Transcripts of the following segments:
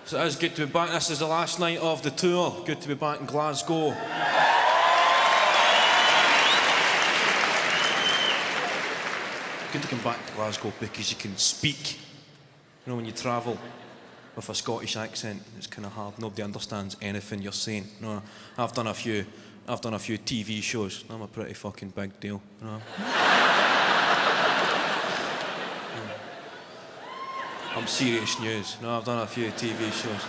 So it is good to be back. This is the last night of the tour. Good to be back in Glasgow. Good to come back to Glasgow because you can speak. You know, when you travel with a Scottish accent, it's kind of hard. Nobody understands anything you're saying. You know, I've done a few TV shows. I'm a pretty fucking big deal. You know? I'm serious news. No, I've done a few TV shows.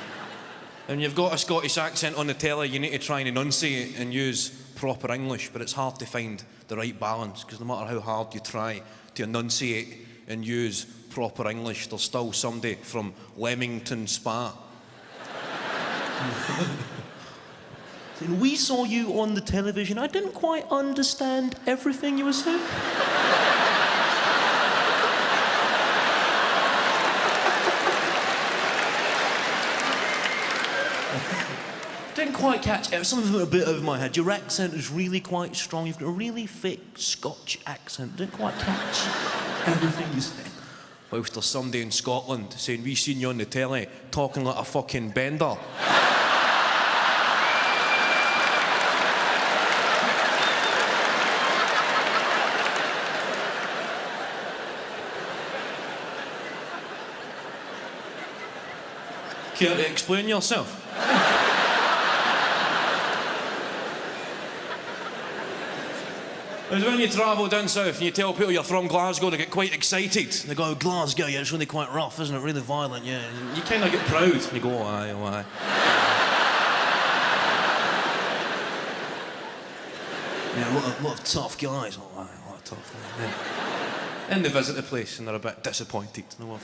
And you've got a Scottish accent on the telly, you need to try and enunciate and use proper English, but it's hard to find the right balance, because no matter how hard you try to enunciate and use proper English, there's still somebody from Leamington Spa. We saw you on the television. I didn't quite understand everything you were saying. Didn't quite catch it. Some of it a bit over my head. Your accent is really quite strong. You've got a really thick Scotch accent. Didn't quite catch everything you said. Whilst there's somebody in Scotland saying, we seen you on the telly talking like a fucking bender. Care to explain yourself? It's when you travel down south and you tell people you're from Glasgow, they get quite excited. They go, Glasgow, yeah, it's really quite rough, isn't it? Really violent, yeah. You kind of get proud. And you go, oh aye, oh aye. Yeah, a lot of tough guys. Oh, aye, a lot of tough guys, yeah. And they visit the place and they're a bit disappointed. You know,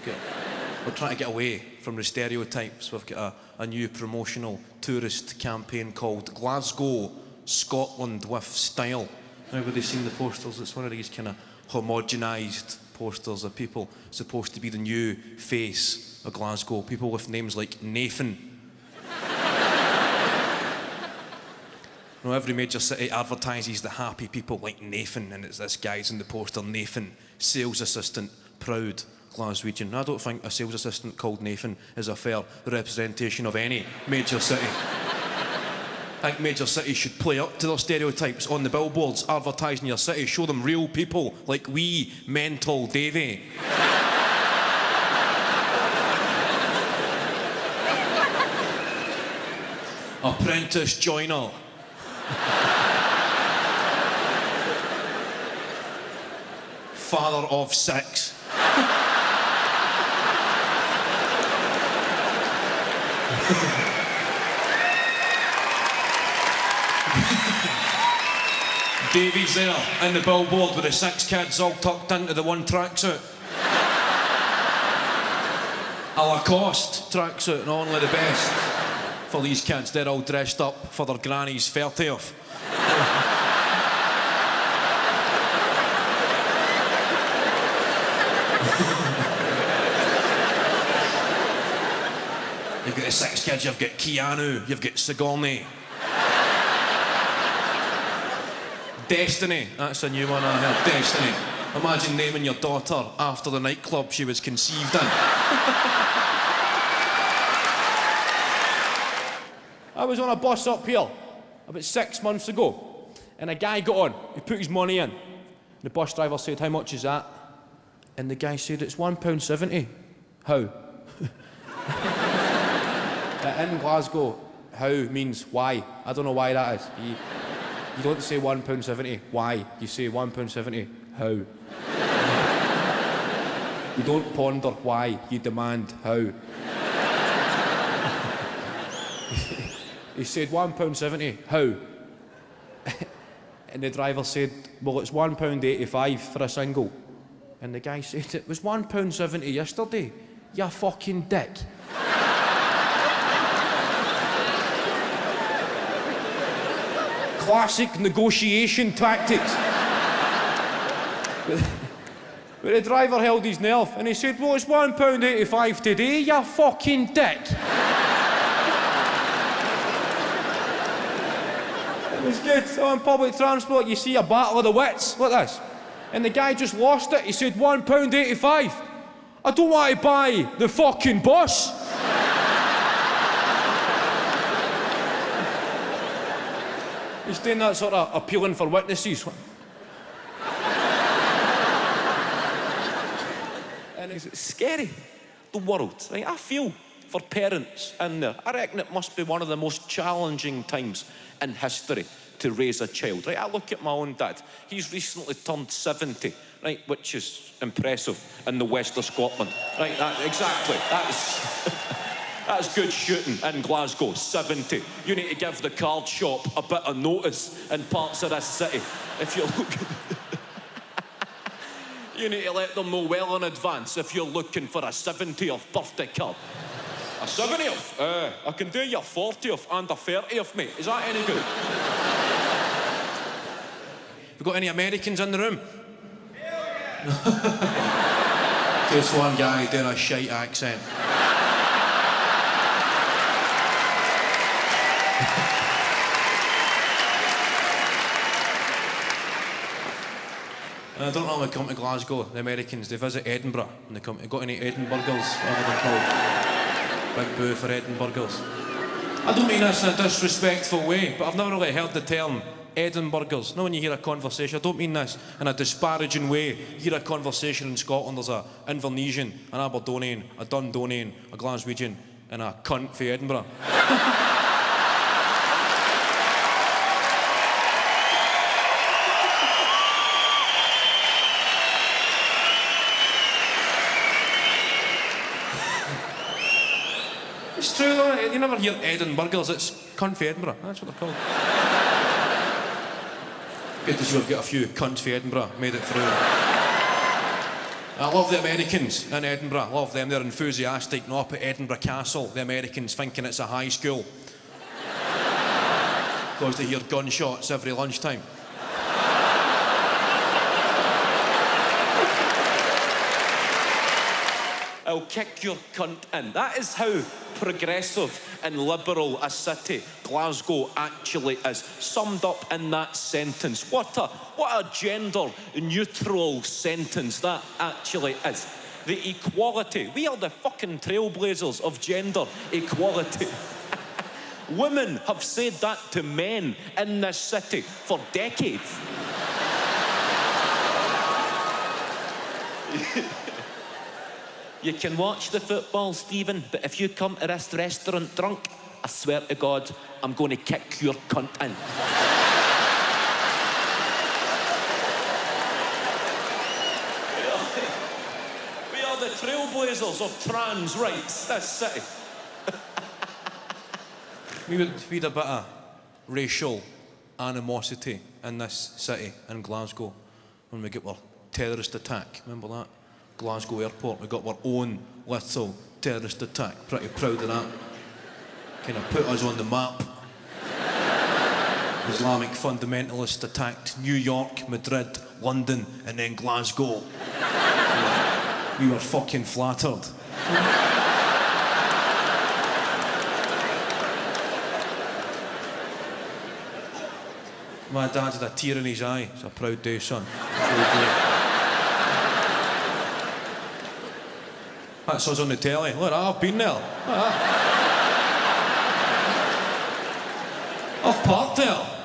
we're trying to get away from the stereotypes. We've got a new promotional tourist campaign called Glasgow, Scotland with Style. Everybody's seen the posters. It's one of these kind of homogenised posters of people supposed to be the new face of Glasgow. People with names like Nathan. You know, every major city advertises the happy people like Nathan, and it's this guy's in the poster, Nathan, sales assistant, proud Glaswegian. I don't think a sales assistant called Nathan is a fair representation of any major city. I think major cities should play up to their stereotypes on the billboards, advertising your city, show them real people like wee mental Davy. Apprentice joiner. Father of 6. Davy's there in the billboard with the 6 kids all tucked into the one tracksuit. A Lacoste tracksuit, and only the best for these kids. They're all dressed up for their granny's 30th. You've got the 6 kids, you've got Keanu, you've got Sigourney. Destiny, that's a new one I heard. Destiny. Imagine naming your daughter after the nightclub she was conceived in. I was on a bus up here about 6 months ago, and a guy got on. He put his money in. The bus driver said, how much is that? And the guy said, it's £1.70. How? In Glasgow, how means why. I don't know why that is. You don't say £1.70, why? You say £1.70, how? You don't ponder why, you demand how. He said £1.70, how? And the driver said, well, it's £1.85 for a single. And the guy said, it was £1.70 yesterday, you fucking dick. Classic negotiation tactics. But the driver held his nerve and he said, well, it's £1.85 today, you fucking dick. It was good. So on public transport, you see a battle of the wits, like this. And the guy just lost it. He said, £1.85. I don't want to buy the fucking bus. He's doing that sort of appealing for witnesses. And it's scary, the world, right? I feel for parents in there. I reckon it must be one of the most challenging times in history to raise a child, right? I look at my own dad. He's recently turned 70, right? Which is impressive in the west of Scotland, right? Exactly. That's good shooting in Glasgow, 70. You need to give the card shop a bit of notice in parts of this city. If you're looking... You need to let them know well in advance if you're looking for a 70th birthday card. A 70th? I can do your 40th and a 30th, mate. Is that any good? We got any Americans in the room? Just one guy doing a shite accent. I don't normally come to Glasgow, the Americans. They visit Edinburgh and they come. Got any Edinburghers? Whatever they're called. Big boo for Edinburghers. I don't mean this in a disrespectful way, but I've never really heard the term Edinburghers. Now when you hear a conversation, I don't mean this in a disparaging way. You hear a conversation in Scotland, there's an Invernessian, an Aberdonian, a Dundonian, a Glaswegian, and a cunt for Edinburgh. It's true though, you never hear Edinburghers, it's cunt for Edinburgh, that's what they're called. Good to see we've got a few cunts for Edinburgh, made it through. I love the Americans in Edinburgh, I love them, they're enthusiastic, not up at Edinburgh Castle, the Americans thinking it's a high school. Because they hear gunshots every lunchtime. I'll kick your cunt in. That is how progressive and liberal a city Glasgow actually is. Summed up in that sentence. What a gender-neutral sentence that actually is. The equality. We are the fucking trailblazers of gender equality. Women have said that to men in this city for decades. You can watch the football, Stephen, but if you come to this restaurant drunk, I swear to God, I'm going to kick your cunt in. We are the trailblazers of trans rights, this city. we had a bit of racial animosity in this city, in Glasgow, when we get our terrorist attack. Remember that? Glasgow airport, we got our own little terrorist attack. Pretty proud of that. Kind of put us on the map. Islamic fundamentalists attacked New York, Madrid, London, and then Glasgow. We were fucking flattered. My dad had a tear in his eye. It's a proud day, son. That's us on the telly. Look, I've been there. I've parked there.